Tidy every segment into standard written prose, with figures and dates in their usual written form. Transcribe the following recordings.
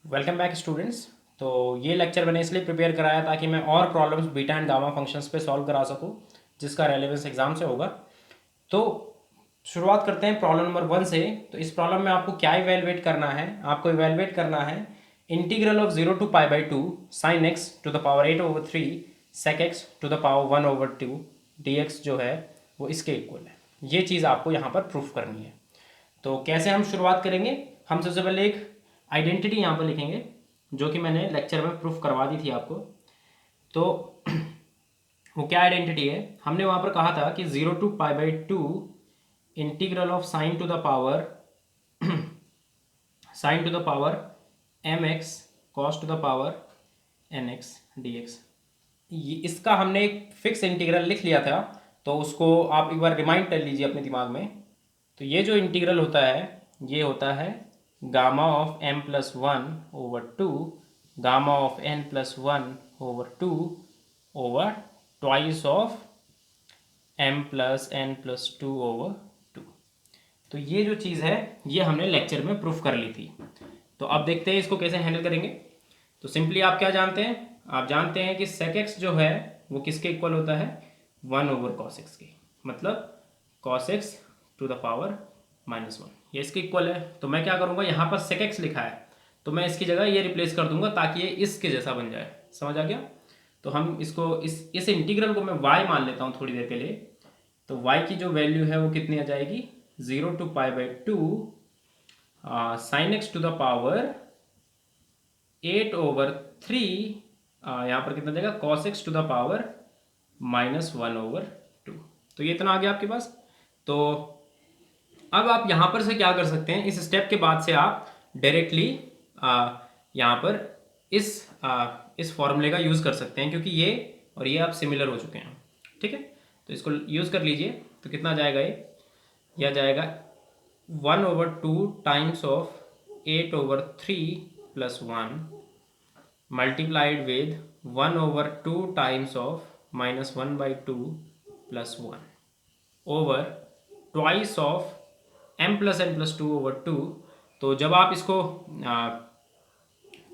Welcome back students. तो ये lecture मैंने इसलिए प्रिपेयर कराया ताकि मैं और problems beta and gamma functions पे सॉल्व करा सकूं, जिसका रेलेवेंस एग्जाम से होगा। तो शुरुआत करते हैं प्रॉब्लम नंबर 1 से। तो इस प्रॉब्लम में आपको क्या इवेलुएट करना है? आपको इवेलुएट करना है integral of 0 to π/2 sin x to the power 8/3 sec x to the power 1/2 dx जो है वो इसके इक्वल है। ये चीज़ आपको यहाँ पर प्रूफ करनी है। तो कैसे हम शुरुआत करेंगे? हम सबसे पहले एक आइडेंटिटी यहाँ पर लिखेंगे जो कि मैंने लेक्चर में प्रूफ करवा दी थी आपको। तो वो क्या आइडेंटिटी है? हमने वहाँ पर कहा था कि 0 to π/2 integral of sine to the power mx cos to the power nx dx। इसका हमने एक फिक्स इंटीग्रल लिख लिया था, तो उसको आप एक बार रिमाइंड कर लीजिए अपने दिमाग में। तो ये जो इंटीग्रल होता है ये होता है gamma of m+1/2 gamma of n+1/2 over twice of m+n+2/2। तो ये जो चीज़ है ये हमने लेक्चर में प्रूफ कर ली थी। तो अब देखते हैं इसको कैसे हैंडल करेंगे। तो सिंपली आप क्या जानते हैं? आप जानते हैं कि sec x जो है वो किसके इक्वल होता है? 1/cos x के, मतलब cos x to the power -1, ये इसके इक्वल है। तो मैं क्या करूँगा, यहाँ पर sec x लिखा है तो मैं इसकी जगह ये रिप्लेस कर दूंगा ताकि ये इसके जैसा बन जाए। समझ आ गया? तो हम इसको इस इंटीग्रल को मैं y मान लेता हूँ थोड़ी देर के लिए। तो y की जो वैल्यू है वो कितनी आ जाएगी? 0 to π/2 sin x to the power 8/3, यहाँ पर कितना जाएगा? cos x to the power -1/2। तो ये इतना आ गया आपके पास। तो अब आप यहाँ पर से क्या कर सकते हैं, इस स्टेप के बाद से आप डायरेक्टली यहाँ पर इस फॉर्मूले का यूज़ कर सकते हैं, क्योंकि ये और ये आप सिमिलर हो चुके हैं। ठीक है, तो इसको यूज़ कर लीजिए। तो कितना जाएगा ये आ जाएगा 1/2 times of 8/3 + 1 multiplied with 1/2 times of -1/2 + 1 over twice of m+n+2/2। तो जब आप इसको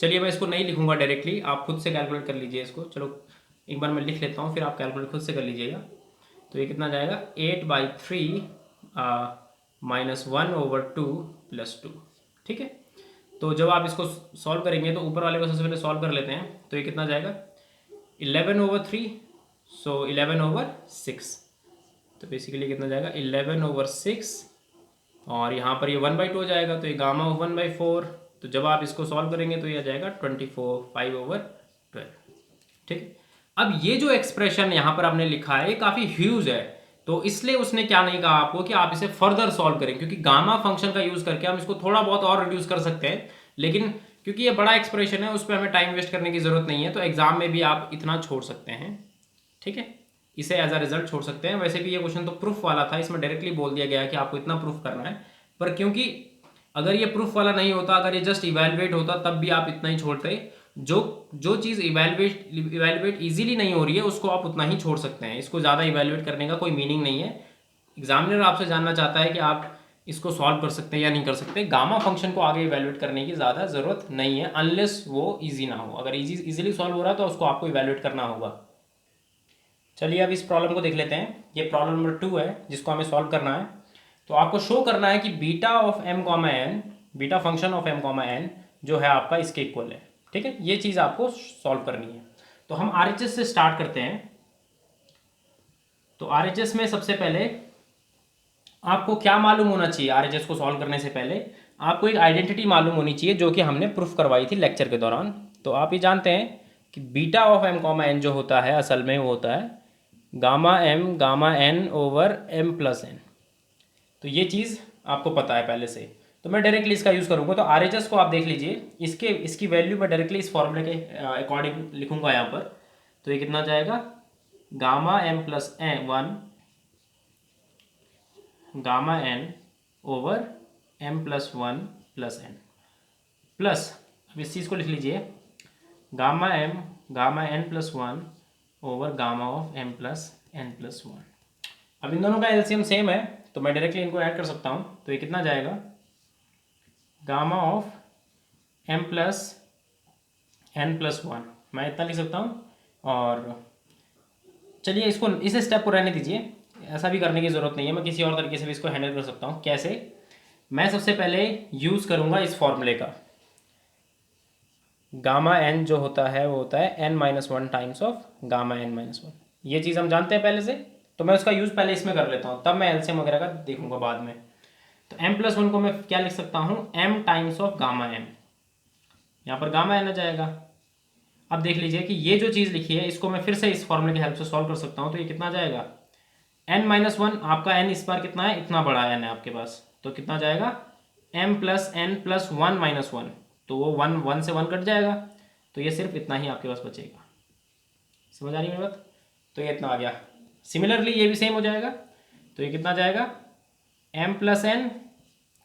चलिए मैं इसको नहीं लिखूंगा डायरेक्टली, आप खुद से कैलकुलेट कर लीजिए इसको। चलो एक बार मैं लिख लेता हूँ, फिर आप कैलकुलेट खुद से कर लीजिएगा। तो ये कितना जाएगा? 8/3 -1/2 + 2। ठीक है, तो जब आप इसको सॉल्व करेंगे तो ऊपर वाले को सबसे पहले सॉल्व कर लेते हैं। तो ये कितना जाएगा? 11/3, सो 11/6। तो बेसिकली कितना जाएगा? 11/6, और यहाँ पर ये 1/2 हो जाएगा, तो ये गामा ऑफ 1/4। तो जब आप इसको सॉल्व करेंगे तो ये आ जाएगा 5/12। ठीक है, अब ये जो एक्सप्रेशन यहाँ पर आपने लिखा है ये काफ़ी ह्यूज है, तो इसलिए उसने क्या नहीं कहा आपको कि आप इसे फर्दर सॉल्व करें, क्योंकि गामा फंक्शन का यूज़ करके हम इसको थोड़ा बहुत और रिड्यूस कर सकते हैं, लेकिन क्योंकि ये बड़ा एक्सप्रेशन है उस पर हमें टाइम वेस्ट करने की ज़रूरत नहीं है। तो एग्जाम में भी आप इतना छोड़ सकते हैं। ठीक है, इसे एज अ रिजल्ट छोड़ सकते हैं। वैसे भी ये क्वेश्चन तो प्रूफ वाला था, इसमें डायरेक्टली बोल दिया गया है कि आपको इतना प्रूफ करना है। पर क्योंकि अगर ये प्रूफ वाला नहीं होता, अगर ये जस्ट इवेलुएट होता, तब भी आप इतना ही छोड़ते। जो जो चीज़ इवेलुएट इजीली नहीं हो रही है उसको आप उतना ही छोड़ सकते हैं। इसको ज़्यादा इवेलुएट करने का कोई मीनिंग नहीं है। एग्जामिनर आपसे जानना चाहता है कि आप इसको सॉल्व कर सकते हैं या नहीं कर सकते। गामा फंक्शन को आगे इवेलुएट करने की ज़्यादा ज़रूरत नहीं है, अनलेस वो ईजी ना हो। अगर इजीली सॉल्व हो रहा है तो उसको आपको इवेलुएट करना होगा। चलिए अब इस प्रॉब्लम को देख लेते हैं। ये प्रॉब्लम नंबर 2 है जिसको हमें सॉल्व करना है। तो आपको शो करना है कि beta of m, beta function of m, जो है आपका इसके इक्वल है। ठीक है, ये चीज़ आपको सॉल्व करनी है। तो हम RHS से स्टार्ट करते हैं। तो RHS में सबसे पहले आपको क्या मालूम होना चाहिए? RHS को सॉल्व करने से पहले आपको एक आइडेंटिटी मालूम होनी चाहिए जो कि हमने प्रूफ करवाई थी लेक्चर के दौरान। तो आप ये जानते हैं कि बीटा ऑफ m, जो होता है असल में वो होता है गामा n ओवर m+n। तो ये चीज़ आपको पता है पहले से, तो मैं डायरेक्टली इसका यूज़ करूँगा। तो RHS को आप देख लीजिए, इसकी वैल्यू मैं डायरेक्टली इस फॉर्मूले के अकॉर्डिंग लिखूँगा यहाँ पर। तो ये कितना जाएगा? Gamma m+1 gamma n over m+1 + n plus, अब इस चीज़ को लिख लीजिए, gamma n+1 over gamma of m+n+1। अब इन दोनों का एलसीएम सेम है तो मैं डायरेक्टली इनको ऐड कर सकता हूँ। तो ये कितना जाएगा? गामा ऑफ m+n n+1, मैं इतना लिख सकता हूँ। और चलिए इसको, इस स्टेप को रहने दीजिए, ऐसा भी करने की ज़रूरत नहीं है, मैं किसी और तरीके से भी इसको हैंडल कर सकता हूँ। कैसे? मैं सबसे पहले यूज़ करूँगा इस फॉर्मूले का, गामा एन जो होता है वो होता है n-1 times of gamma n-1। ये चीज़ हम जानते हैं पहले से, तो मैं उसका यूज़ पहले इसमें कर लेता हूँ, तब मैं एलसीएम वगैरह का देखूंगा बाद में। तो m+1 को मैं क्या लिख सकता हूँ, m times of gamma m, यहाँ पर गामा n आ जाएगा। अब देख लीजिए कि ये जो चीज़ लिखी है इसको मैं फिर से इस फॉर्मूले की हेल्प से सॉल्व कर सकता हूँ। तो ये कितना आ जाएगा, n-1, आपका n इस बार कितना है, इतना बड़ा n है आपके पास, तो कितना जाएगा m+n+1-1, तो वो 1 से 1 कट जाएगा, तो ये सिर्फ इतना ही आपके पास बचेगा। समझ आ रही है मेरी बात? तो ये इतना आ गया। सिमिलरली ये भी सेम हो जाएगा, तो ये कितना जाएगा m+n,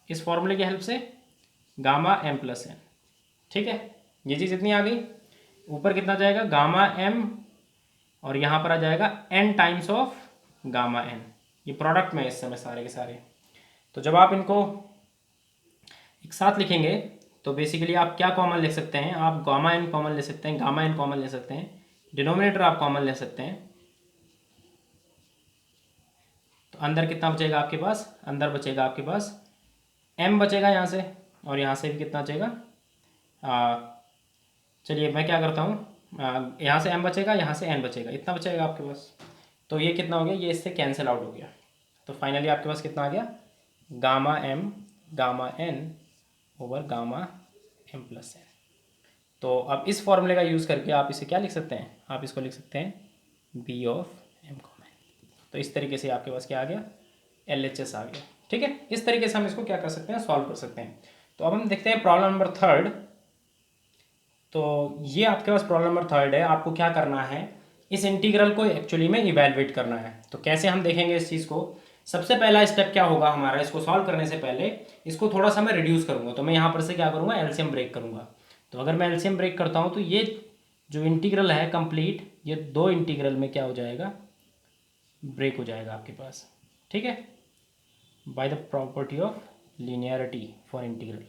इस फॉर्मूले की हेल्प से गामा m+n। ठीक है, ये चीज़ इतनी आ गई। ऊपर कितना जाएगा, गामा m, और यहाँ पर आ जाएगा n times of gamma n। ये प्रोडक्ट में इस समय सारे के सारे। तो जब आप इनको एक साथ लिखेंगे तो बेसिकली आप क्या कॉमन ले सकते हैं, आप गामा n कॉमन ले सकते हैं, गामा n कॉमन ले सकते हैं, डिनोमिनेटर आप कॉमन ले सकते हैं। तो अंदर कितना बचेगा आपके पास, अंदर बचेगा आपके पास m बचेगा यहाँ से, और यहाँ से भी कितना बचेगा, चलिए मैं क्या करता हूँ, यहाँ से m बचेगा, यहाँ से n बचेगा, इतना बचेगा आपके पास। तो ये कितना हो गया, ये इससे कैंसिल आउट हो गया। तो फाइनली आपके पास कितना आ गया, gamma m gamma n over gamma m+n। तो अब इस फॉर्मूले का यूज़ करके आप इसे क्या लिख सकते हैं, आप इसको लिख सकते हैं b ऑफ m, तो इस तरीके से आपके पास क्या आ गया, LHS आ गया। ठीक है, इस तरीके से हम इसको क्या कर सकते हैं, सॉल्व कर सकते हैं। तो अब हम देखते हैं प्रॉब्लम नंबर 3। तो ये आपके पास प्रॉब्लम नंबर 3 है। आपको क्या करना है, इस इंटीग्रल को एक्चुअली में इवेलुएट करना है। तो कैसे हम देखेंगे इस चीज़ को, सबसे पहला स्टेप क्या होगा हमारा, इसको सॉल्व करने से पहले इसको थोड़ा सा मैं रिड्यूस करूंगा। तो मैं यहाँ पर से क्या करूँगा, एलसीएम ब्रेक करूँगा। तो अगर मैं एलसीएम ब्रेक करता हूँ तो ये जो इंटीग्रल है कंप्लीट, ये दो इंटीग्रल में क्या हो जाएगा, ब्रेक हो जाएगा आपके पास। ठीक है, by the property of linearity for integral.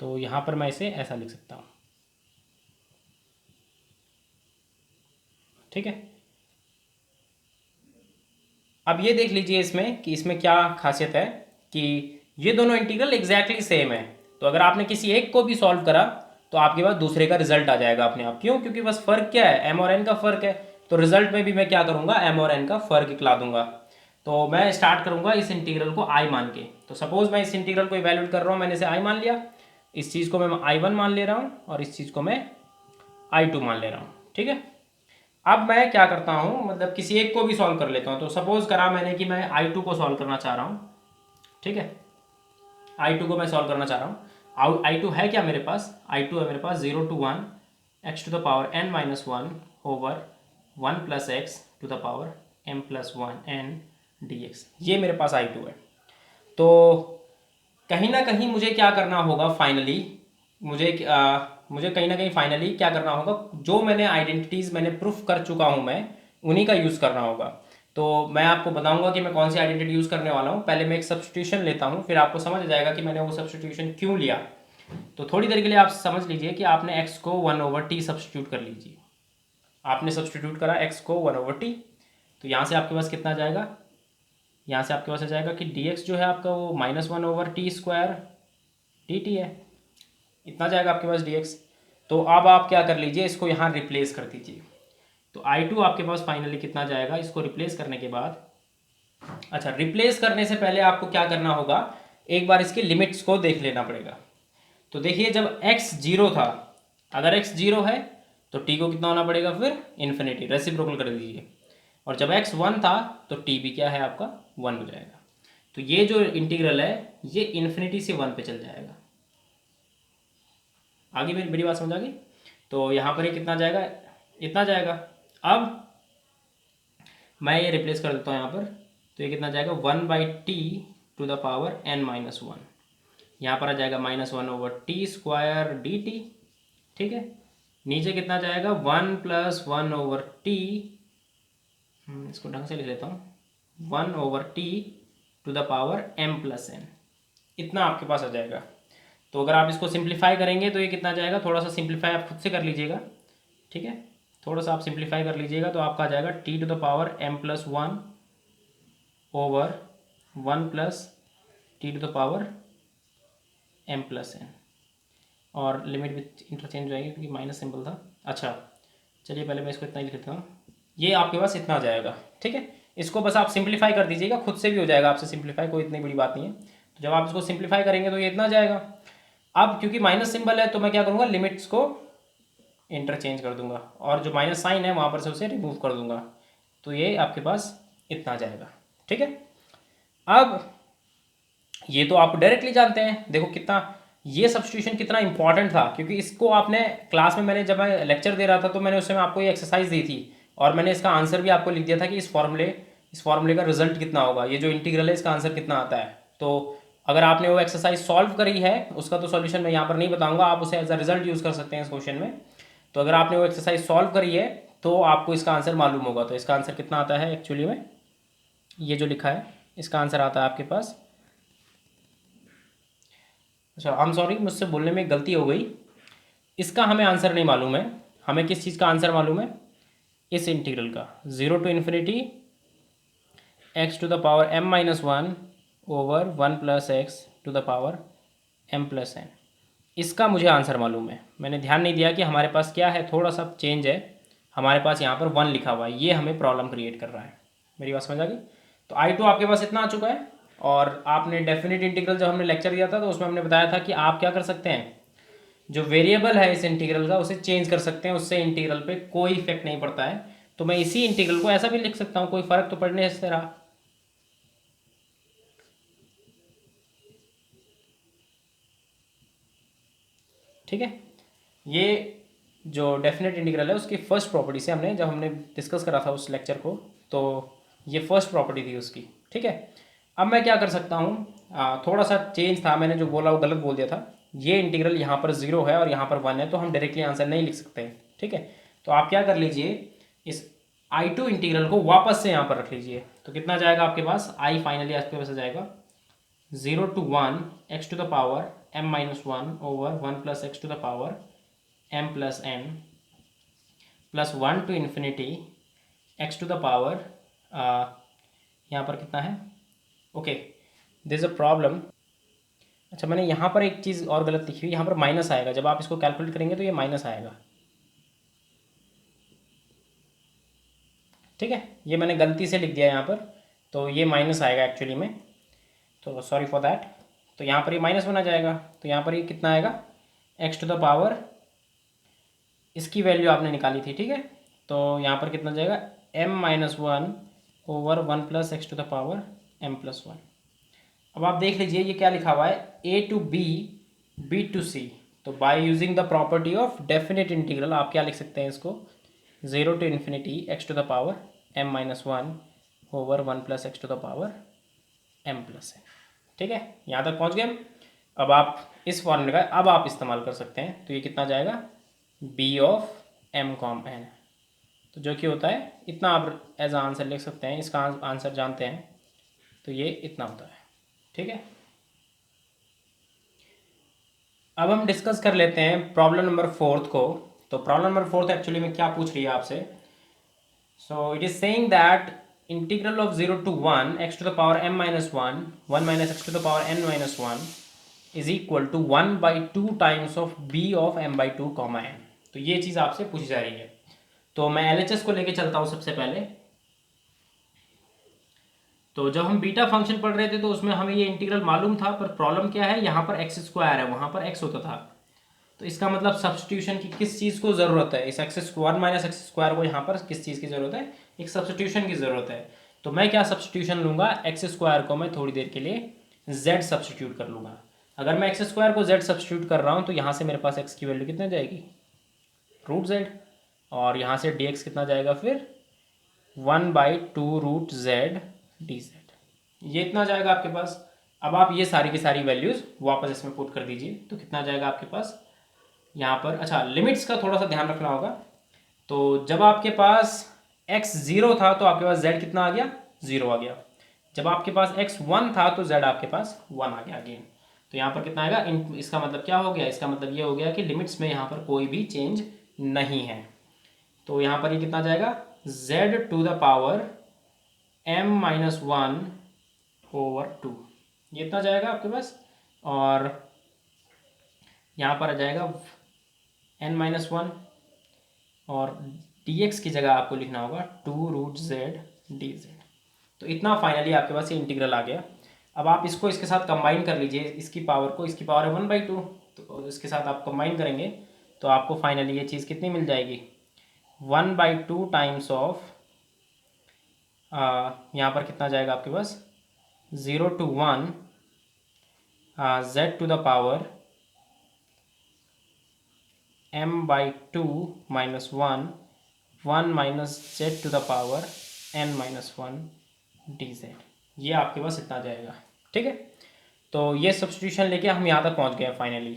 तो यहाँ पर मैं इसे ऐसा लिख सकता हूँ। ठीक है, अब ये देख लीजिए इसमें कि इसमें क्या खासियत है कि ये दोनों इंटीग्रल एग्जैक्टली सेम है। तो अगर आपने किसी एक को भी सॉल्व करा तो आपके पास दूसरे का रिजल्ट आ जाएगा अपने आप। क्यों? क्योंकि बस फर्क क्या है, m और n का फर्क है। तो रिजल्ट में भी मैं क्या करूंगा, m और n का फर्क ला दूंगा। तो मैं स्टार्ट करूंगा इस इंटीग्रल को i मान के। तो सपोज मैं इस इंटीग्रल को इवेल्यूएट कर रहा हूँ, मैंने इसे i मान लिया, इस चीज़ को मैं i1 मान ले रहा हूँ और इस चीज़ को मैं i2 मान ले रहा हूँ। ठीक है, अब मैं क्या करता हूँ, मतलब किसी एक को भी सॉल्व कर लेता हूँ। तो सपोज करा मैंने कि मैं i2 को सॉल्व करना चाह रहा हूँ। ठीक है, i2 को मैं सॉल्व करना चाह रहा हूँ। i2 है क्या मेरे पास, i2 है मेरे पास 0 to 1 x to the power n-1 over 1 + x to the power m+1 n dx, ये मेरे पास i2 है। तो कहीं ना कहीं मुझे क्या करना होगा फाइनली, मुझे कहीं ना कहीं फाइनली क्या करना होगा, जो मैंने आइडेंटिटीज़ मैंने प्रूफ कर चुका हूँ मैं उन्हीं का यूज़ करना होगा। तो मैं आपको बताऊंगा कि मैं कौन सी आइडेंटिटी यूज़ करने वाला हूँ। पहले मैं एक सब्स्टिट्यूशन लेता हूँ, फिर आपको समझ आ जाएगा कि मैंने वो सब्स्टिट्यूशन क्यों लिया। तो थोड़ी देर के लिए आप समझ लीजिए कि आपने x को 1/t सब्स्टिट्यूट कर लीजिए। आपने सब्स्टिट्यूट करा x को 1/t, तो यहाँ से आपके पास कितना जाएगा, यहाँ से आपके पास आ जाएगा कि dx जो है आपका वो -1/t² dt है, इतना जाएगा आपके पास dx। तो अब आप क्या कर लीजिए, इसको यहाँ रिप्लेस कर दीजिए। तो i2 आपके पास फाइनली कितना जाएगा, इसको रिप्लेस करने के बाद, अच्छा रिप्लेस करने से पहले आपको क्या करना होगा, एक बार इसके लिमिट्स को देख लेना पड़ेगा। तो देखिए जब x 0 था, अगर x 0 है तो t को कितना होना पड़ेगा, फिर इन्फिनिटी, रेसिप्रोकल कर दीजिए। और जब x 1 था तो t भी क्या है आपका 1 हो जाएगा। तो ये जो इंटीग्रल है ये इन्फिनिटी से 1 पे चल जाएगा। आगे मेरी बात समझ आ गई? तो यहाँ पर ये कितना जाएगा, इतना जाएगा। अब मैं ये रिप्लेस कर देता हूँ यहाँ पर, तो ये कितना जाएगा 1/t to the power n-1, यहाँ पर आ जाएगा -1/t² dt। ठीक है, नीचे कितना जाएगा 1 + 1/t, इसको ढंग से लिख लेता हूँ, 1/t to the power m+n, इतना आपके पास आ जाएगा। तो अगर आप इसको सिंप्लीफाई करेंगे तो ये कितना जाएगा, थोड़ा सा सिंप्लीफाई आप खुद से कर लीजिएगा, ठीक है, थोड़ा सा आप सिंप्लीफाई कर लीजिएगा तो आपका आ जाएगा t⁻m+1 ओवर 1 प्लस t⁻m+n, और लिमिट भी इंटरचेंज हो जाएगी क्योंकि माइनस सिंबल था। अच्छा चलिए पहले मैं इसको इतना ही लिख देता हूँ, ये आपके पास इतना आ जाएगा, ठीक है। इसको बस आप सिंप्लीफाई कर दीजिएगा, खुद से भी हो जाएगा आपसे सिंप्लीफाई, कोई इतनी बड़ी बात नहीं है। तो जब आप इसको सिंप्लीफाई करेंगे तो ये इतना आ जाएगा। अब क्योंकि माइनस सिंबल है तो मैं क्या करूँगा, लिमिट्स को इंटरचेंज कर दूंगा और जो माइनस साइन है वहाँ पर से उसे रिमूव कर दूंगा, तो ये आपके पास इतना आ जाएगा, ठीक है। अब ये तो आप डायरेक्टली जानते हैं, देखो कितना ये सब्स्टिट्यूशन कितना इंपॉर्टेंट था, क्योंकि इसको आपने क्लास में, मैंने जब मैं लेक्चर दे रहा था तो मैंने उस समय आपको ये एक्सरसाइज दी थी और मैंने इसका आंसर भी आपको लिख दिया था कि इस फॉर्मूले का रिजल्ट कितना होगा, ये जो इंटीग्रल है इसका आंसर कितना आता है। तो अगर आपने वो एक्सरसाइज सॉल्व करी है, उसका तो सॉल्यूशन मैं यहाँ पर नहीं बताऊंगा, आप उसे एज अ रिजल्ट यूज़ कर सकते हैं इस क्वेश्चन में। तो अगर आपने वो एक्सरसाइज सॉल्व करी है तो आपको इसका आंसर मालूम होगा। तो इसका आंसर कितना आता है एक्चुअली में, ये जो लिखा है इसका आंसर आता है आपके पास, अच्छा आई एम सॉरी मुझसे बोलने में गलती हो गई, इसका हमें आंसर नहीं मालूम है, हमें किस चीज़ का आंसर मालूम है, इस इंटीग्रल का 0 to ∞x⁻m−1 ओवर 1 + x⁻m+n, इसका मुझे आंसर मालूम है। मैंने ध्यान नहीं दिया कि हमारे पास क्या है, थोड़ा सा चेंज है, हमारे पास यहाँ पर 1 लिखा हुआ है, ये हमें प्रॉब्लम क्रिएट कर रहा है। मेरी बात समझ आ गई। तो I2 आपके पास इतना आ चुका है, और आपने डेफिनेट इंटीग्रल जब हमने लेक्चर दिया था तो उसमें हमने बताया था कि आप क्या कर सकते हैं, जो वेरिएबल है इस इंटीग्रल का उसे चेंज कर सकते हैं, उससे इंटीग्रल पे कोई इफेक्ट नहीं पड़ता है। तो मैं इसी इंटीग्रल को ऐसा भी लिख सकता हूँ, कोई फर्क तो पड़ने से रहा, ठीक है। ये जो डेफिनेट इंटीग्रल है उसकी फर्स्ट प्रॉपर्टी से हमने, जब हमने डिस्कस करा था उस लेक्चर को, तो ये फर्स्ट प्रॉपर्टी थी उसकी, ठीक है। अब मैं क्या कर सकता हूँ, थोड़ा सा चेंज था, मैंने जो बोला वो गलत बोल दिया था, ये इंटीग्रल यहाँ पर 0 है और यहाँ पर 1 है, तो हम डायरेक्टली आंसर नहीं लिख सकते, ठीक है। तो आप क्या कर लीजिए, इस I2 इंटीग्रल को वापस से यहाँ पर रख लीजिए, तो कितना जाएगा आपके पास, I फाइनली आपके पास आ जाएगा 0 to 1 x⁻m−1 over 1 + x⁻m+n plus 1 to ∞ x⁻, यहाँ पर कितना है, okay this is a problem. अच्छा मैंने यहाँ पर एक चीज़ और गलत लिखी हुई, यहाँ पर माइनस आएगा, जब आप इसको कैलकुलेट करेंगे तो ये माइनस आएगा, ठीक है, ये मैंने गलती से लिख दिया यहाँ पर, तो ये माइनस आएगा एक्चुअली में, तो सॉरी फॉर दैट। तो यहाँ पर ये माइनस बना जाएगा, तो यहाँ पर ये कितना आएगा, x⁻, इसकी वैल्यू आपने निकाली थी, ठीक है। तो यहाँ पर कितना जाएगा, m−1 ओवर 1 + x⁻m+1। अब आप देख लीजिए ये क्या लिखा हुआ है, a to b, b to c। तो by using the property of definite integral आप क्या लिख सकते हैं इसको, 0 to ∞ x⁻m−1 ओवर 1 + x⁻m+n, ठीक है। यहाँ तक पहुँच गए। अब आप इस फॉर्मूले का अब आप इस्तेमाल कर सकते हैं, तो ये कितना जाएगा, b ऑफ m, n, तो जो कि होता है इतना, आप एज आंसर लिख सकते हैं, इसका आंसर जानते हैं, तो ये इतना होता है, ठीक है। अब हम डिस्कस कर लेते हैं प्रॉब्लम नंबर 4 को। तो प्रॉब्लम नंबर 4 एक्चुअली में क्या पूछ रही है आपसे, so it is saying that integral of 0 to 1 x⁻m−1 1 - x⁻n−1 is equal to 1/2 times of b of m/2, n। तो ये चीज़ आपसे पूछी जा रही है। तो मैं LHS को लेके चलता हूँ सबसे पहले। तो जब हम बीटा फंक्शन पढ़ रहे थे तो उसमें हमें ये इंटीग्रल मालूम था, पर प्रॉब्लम क्या है, यहाँ पर x² है, वहाँ पर x होता था। तो इसका मतलब सब्स्टिट्यूशन की किस चीज़ को ज़रूरत है, इस x² को यहाँ पर किस चीज़ की ज़रूरत है, एक सब्स्टिट्यूशन की ज़रूरत है। तो मैं क्या सब्स्टिट्यूशन लूँगा, x² को मैं थोड़ी देर के लिए z सब्स्टिट्यूट कर लूँगा। अगर मैं x² को z सब्स्टिट्यूट कर रहा हूँ तो यहाँ से मेरे पास x की वैल्यू कितने जाएगी, √z, और यहाँ से dx कितना जाएगा फिर 1/2 √z dz, ये इतना जाएगा आपके पास। अब आप ये सारी की सारी वैल्यूज़ वापस इसमें पुट कर दीजिए, तो कितना जाएगा आपके पास यहाँ पर। अच्छा लिमिट्स का थोड़ा सा ध्यान रखना होगा। तो जब आपके पास x 0 था तो आपके पास z कितना आ गया, 0 आ गया। जब आपके पास x 1 था तो z आपके पास 1 आ गया अगेन। तो यहाँ पर कितना आएगा, इसका मतलब क्या हो गया, इसका मतलब ये हो गया कि लिमिट्स में यहाँ पर कोई भी चेंज नहीं है। तो यहाँ पर ये कितना जाएगा, z to the power m-1/2, ये इतना जाएगा आपके पास। और यहाँ पर आ जाएगा n-1 और dx की जगह आपको लिखना होगा 2√z dz। तो इतना फाइनली आपके पास ये इंटीग्रल आ गया। अब आप इसको इसके साथ कंबाइन कर लीजिए, इसकी पावर को, इसकी पावर है 1/2, तो इसके साथ आप कंबाइन करेंगे तो आपको फाइनली ये चीज़ कितनी मिल जाएगी, 1/2 टाइम्स ऑफ, यहाँ पर कितना जाएगा आपके पास 0 to 1 z to the power m/2 -1 1 - z to the power n-1 dz। ये आपके पास इतना जाएगा। ठीक है, तो ये सब्स्टिट्यूशन लेके हम यहाँ तक पहुँच गए फाइनली।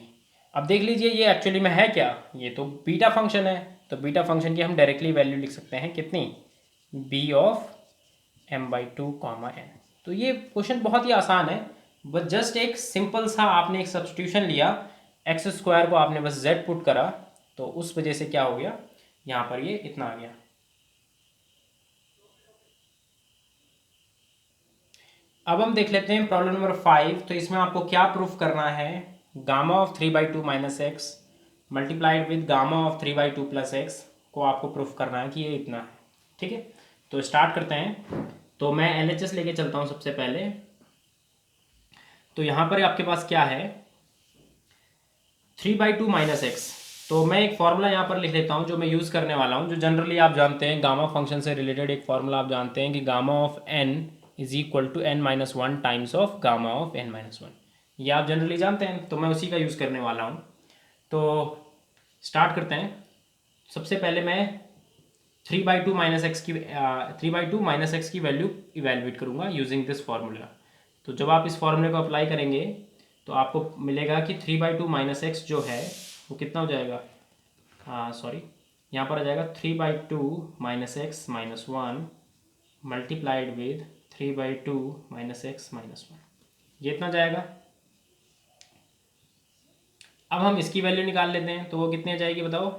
अब देख लीजिए ये एक्चुअली में है क्या, ये तो बीटा फंक्शन है। तो बीटा फंक्शन की हम डायरेक्टली वैल्यू लिख सकते हैं कितनी, b ऑफ m/2 n। तो ये क्वेश्चन बहुत ही आसान है, बस जस्ट एक सिंपल सा आपने एक सब्स्टिट्यूशन लिया, x² को आपने बस z पुट करा, तो उस वजह से क्या हो गया, यहाँ पर ये इतना आ गया। अब हम देख लेते हैं प्रॉब्लम नंबर 5। तो इसमें आपको क्या प्रूफ करना है, gamma of 3/2 - x multiplied with gamma of 3/2 + x को आपको प्रूफ करना है कि ये इतना है। ठीक है, तो स्टार्ट करते हैं। तो मैं LHS लेके चलता हूँ सबसे पहले। तो यहाँ पर आपके पास क्या है, 3/2 - x। तो मैं एक फार्मूला यहाँ पर लिख लेता हूँ जो मैं यूज़ करने वाला हूँ, जो जनरली आप जानते हैं गामा फंक्शन से रिलेटेड एक फार्मूला आप जानते हैं कि gamma of n = n-1 times of gamma of n-1। ये आप जनरली जानते हैं, तो मैं उसी का यूज़ करने वाला हूँ। तो स्टार्ट करते हैं। सबसे पहले मैं 3/2 - x की 3/2 - x की वैल्यू इवेल्युएट करूँगा यूजिंग दिस फार्मूला। तो जब आप इस फार्मूले को अप्लाई करेंगे तो आपको मिलेगा कि 3/2 - x जो है वो कितना हो जाएगा, सॉरी यहाँ पर आ जाएगा 3/2 - x - 1 मल्टीप्लाइड विद 3/2 - x - 1, ये इतना जाएगा। अब हम इसकी वैल्यू निकाल लेते हैं, तो वो कितनी आ जाएगी बताओ,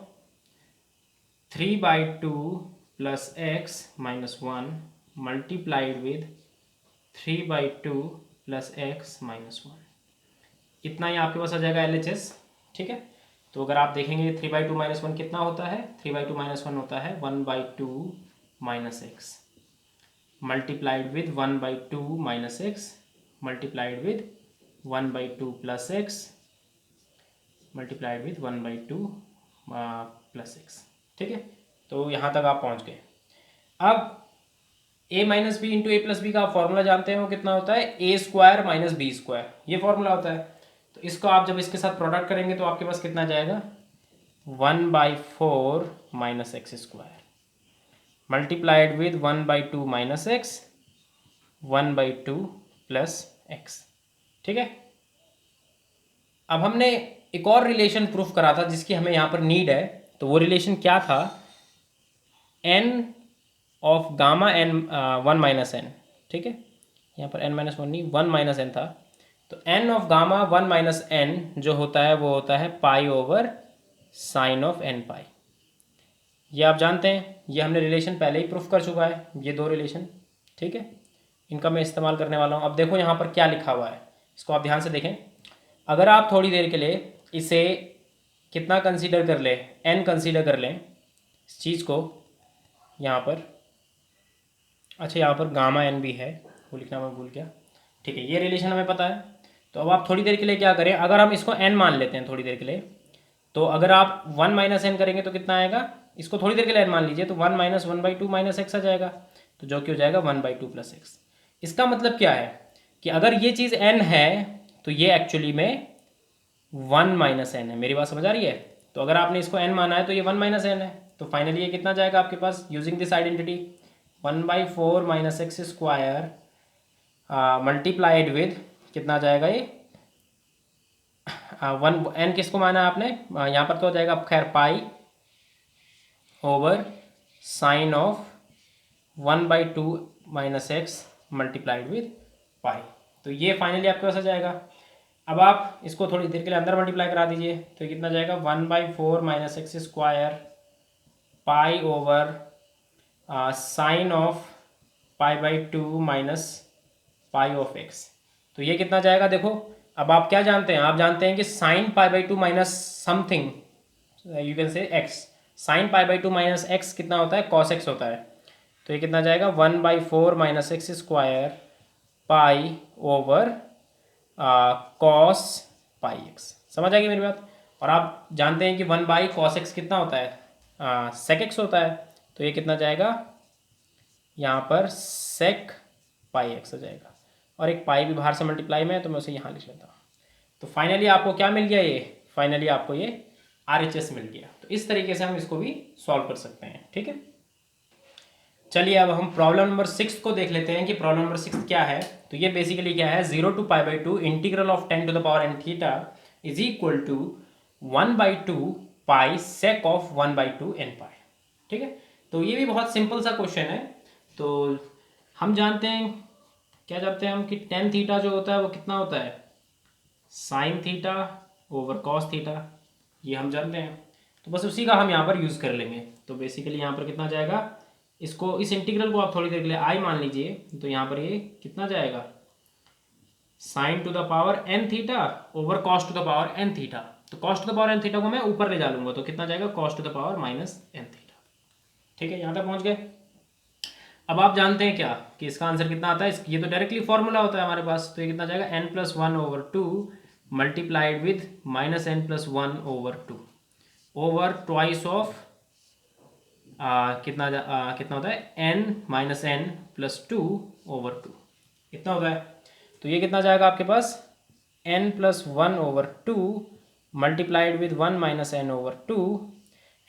3/2 + x - 1 मल्टीप्लाइड विद 3/2 + x - 1, इतना ही आपके पास आ जाएगा LHS। ठीक है, तो अगर आप देखेंगे 3/2 - 1 कितना होता है, 3/2 - 1 होता है 1/2 - x multiplied with 1/2 - x multiplied with 1/2 + x multiplied with 1/2 + x। ठीक है, तो यहाँ तक आप पहुँच गए। अब a - b × a + b का आप फॉर्मूला जानते हैं, वो कितना होता है, a² - b², ये फॉर्मूला होता है। तो इसको आप जब इसके साथ प्रोडक्ट करेंगे तो आपके पास कितना जाएगा, 1/4 - x² multiplied with 1/2 - x 1/2 + x। ठीक है, अब हमने एक और रिलेशन प्रूफ करा था जिसकी हमें यहाँ पर नीड है। तो वो रिलेशन क्या था, n of gamma n 1 - n। ठीक है, यहाँ पर n-1 नहीं 1 - n था। तो n ऑफ गामा 1 - n जो होता है वो होता है π/sin ऑफ n पाई। ये आप जानते हैं, ये हमने रिलेशन पहले ही प्रूफ कर चुका है, ये दो रिलेशन। ठीक है, इनका मैं इस्तेमाल करने वाला हूँ। अब देखो यहाँ पर क्या लिखा हुआ है, इसको आप ध्यान से देखें। अगर आप थोड़ी देर के लिए इसे कितना कंसीडर कर लें, n कंसीडर कर लें इस चीज़ को यहाँ पर, अच्छा यहाँ पर गामा n भी है, वो लिखना मैं भूल गया। ठीक है, ये रिलेशन हमें पता है। तो अब आप थोड़ी देर के लिए क्या करें, अगर हम इसको n मान लेते हैं थोड़ी देर के लिए, तो अगर आप 1 - n करेंगे तो कितना आएगा, इसको थोड़ी देर के लिए n मान लीजिए, तो 1 - 1/2 - x आ जाएगा, तो जो कि हो जाएगा 1/2 + x। इसका मतलब क्या है कि अगर ये चीज़ n है तो ये एक्चुअली में 1 - n है। मेरी बात समझ आ रही है? तो अगर आपने इसको n माना है तो ये 1 - n है। तो फाइनली ये कितना जाएगा आपके पास, using this identity 1/4 - x² multiplied with कितना जाएगा ये 1 n किसको माना है आपने, यहाँ पर तो हो जाएगा खैर π/sin of 1/2 - x multiplied with pi. तो ये फाइनली आपके पास आ जाएगा। अब आप इसको थोड़ी देर के लिए अंदर मल्टीप्लाई करा दीजिए, तो ये कितना जाएगा 1/4 minus x square pi over sine of π/2 minus pi of x. तो ये कितना जाएगा देखो। अब आप क्या जानते हैं, आप जानते हैं कि sine π/2 minus something you can say x, sine π/2 minus x कितना होता है, कॉस एक्स होता है। तो ये कितना जाएगा 1/4 minus x square pi over cos pi x. समझ आएगी मेरी बात। और आप जानते हैं कि 1/cos x कितना होता है, सेक एक्स होता है। तो ये कितना जाएगा यहाँ पर सेक पाई एक्स हो जाएगा, और एक पाई भी बाहर से मल्टीप्लाई में है तो मैं उसे यहाँ लिख लेता हूँ। तो फाइनली आपको क्या मिल गया, ये फाइनली आपको ये RHS मिल गया। तो इस तरीके से हम इसको भी सॉल्व कर सकते हैं। ठीक है, चलिए अब हम प्रॉब्लम नंबर 6 को देख लेते हैं कि प्रॉब्लम नंबर 6 क्या है। तो ये बेसिकली क्या है, 0 to π/2 integral of 10 to the power n theta is equal to 1/2 pi sec of 1/2 n pi. ठीक है, तो ये भी बहुत सिंपल सा क्वेश्चन है। तो हम जानते हैं, क्या जानते हैं हम कि टेन थीटा जो होता है वो कितना होता है, sine theta over cos theta, ये हम जानते हैं। तो बस उसी का हम यहाँ पर यूज़ कर लेंगे। तो बेसिकली यहाँ पर कितना जाएगा, इसको इस इंटीग्रल को आप थोड़ी देर के लिए आई मान लीजिए। तो यहाँ पर ये कितना जाएगा, sine to the power n theta over cos to the power n theta. तो cos to the power n theta को मैं ऊपर ले जा लूँगा, तो कितना जाएगा cos to the power minus n theta. ठीक है, यहाँ तक पहुँच गए। अब आप जानते हैं क्या कि इसका आंसर कितना आता है, ये तो डायरेक्टली फॉर्मूला होता है हमारे पास। तो ये कितना जाएगा n+1/2 multiplied with -n+1/2 over twice of कितना होता है n-n+2/2 इतना होता है। तो ये कितना जाएगा आपके पास n+1/2 multiplied with 1-n/2।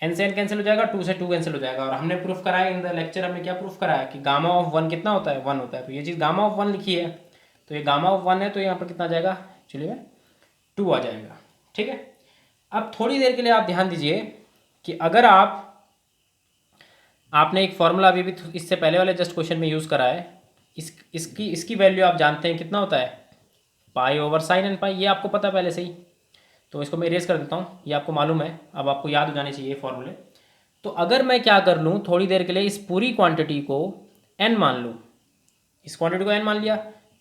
n से n कैंसिल हो जाएगा, 2 से 2 कैंसिल हो जाएगा। और हमने प्रूफ कराया इन द लेक्चर, हमने क्या प्रूफ कराया कि गामा ऑफ 1 कितना होता है, 1 होता है। तो ये चीज़ गामा ऑफ 1 लिखी है, तो ये गामा ऑफ 1 है, तो यहाँ पर कितना जाएगा, चलिए 2 आ जाएगा। ठीक है, अब थोड़ी देर के लिए आप ध्यान दीजिए कि अगर आपने एक फॉर्मूला अभी भी इससे पहले वाले जस्ट क्वेश्चन में यूज़ करा है, इसकी वैल्यू आप जानते हैं कितना होता है, पाई ओवर साइन एन पाई, ये आपको पता पहले से ही। तो इसको मैं इरेज कर देता हूँ, ये आपको मालूम है, अब आपको याद हो जाने चाहिए ये फॉर्मूले। तो अगर मैं क्या कर लूँ, थोड़ी देर के लिए इस पूरी क्वांटिटी को n मान लूँ, इस क्वांटिटी को n मान लिया,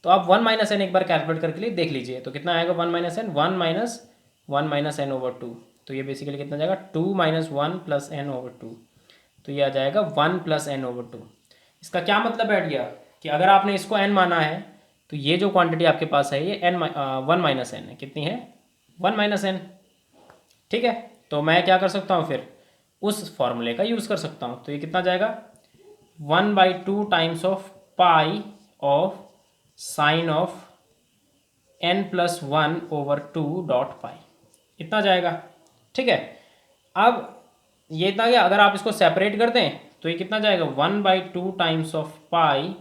तो आप 1 - n एक बार कैलकुलेट करके लिए देख लीजिए। तो कितना आएगा 1 - n, 1 - n/2। तो ये बेसिकली कितना जाएगा 2 - 1 + n/2। तो ये आ जाएगा 1 + n/2। इसका क्या मतलब बैठ गया कि अगर आपने इसको n माना है तो ये जो क्वांटिटी आपके पास है ये 1 - n है, कितनी है 1 - n। ठीक है, तो मैं क्या कर सकता हूँ, फिर उस फॉर्मूले का यूज़ कर सकता हूँ। तो ये कितना जाएगा 1/2 times of pi of sine of n+1/2 इतना जाएगा। ठीक है, अब ये इतना गया। अगर आप इसको सेपरेट कर दें तो ये कितना जाएगा 1/2 times of pi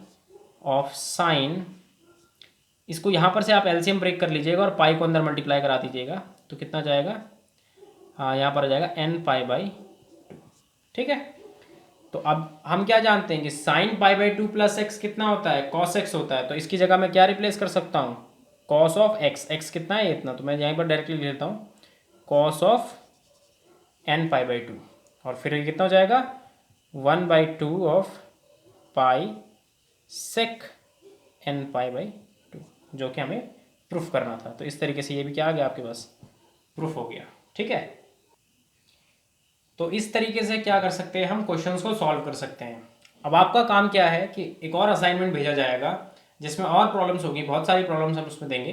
of sine, इसको यहाँ पर से आप एलसीएम ब्रेक कर लीजिएगा और पाई को अंदर मल्टीप्लाई करा दीजिएगा। तो कितना जाएगा, हाँ यहाँ पर आ जाएगा n/2। ठीक है, तो अब हम क्या जानते हैं कि साइन π/2 + x कितना होता है, cos x होता है। तो इसकी जगह मैं क्या रिप्लेस कर सकता हूँ, cos ऑफ x, x कितना है इतना, तो मैं यहीं पर डायरेक्टली लिख लेता हूँ cos ऑफ n/2। और फिर ये कितना हो जाएगा 1/2 ऑफ पाई सेक n/2, जो कि हमें प्रूफ करना था। तो इस तरीके से ये भी क्या आ गया आपके पास, प्रूफ हो गया। ठीक है, तो इस तरीके से क्या कर सकते हैं, हम क्वेश्चंस को सॉल्व कर सकते हैं। अब आपका काम क्या है कि एक और असाइनमेंट भेजा जाएगा जिसमें और प्रॉब्लम्स होगी, बहुत सारी प्रॉब्लम्स हम उसमें देंगे।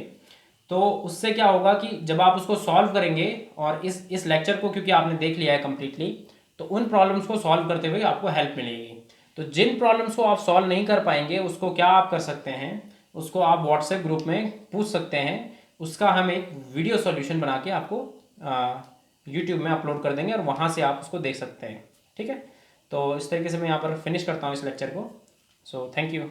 तो उससे क्या होगा कि जब आप उसको सॉल्व करेंगे और इस लेक्चर को क्योंकि आपने देख लिया है कम्प्लीटली, तो उन प्रॉब्लम्स को सॉल्व करते हुए आपको हेल्प मिलेगी। तो जिन प्रॉब्लम्स को आप सॉल्व नहीं कर पाएंगे उसको क्या आप कर सकते हैं, उसको आप व्हाट्सएप ग्रुप में पूछ सकते हैं। उसका हम एक वीडियो सॉल्यूशन बना के आपको यूट्यूब में अपलोड कर देंगे और वहाँ से आप उसको देख सकते हैं। ठीक है, तो इस तरीके से मैं यहाँ पर फिनिश करता हूँ इस लेक्चर को। So thank you.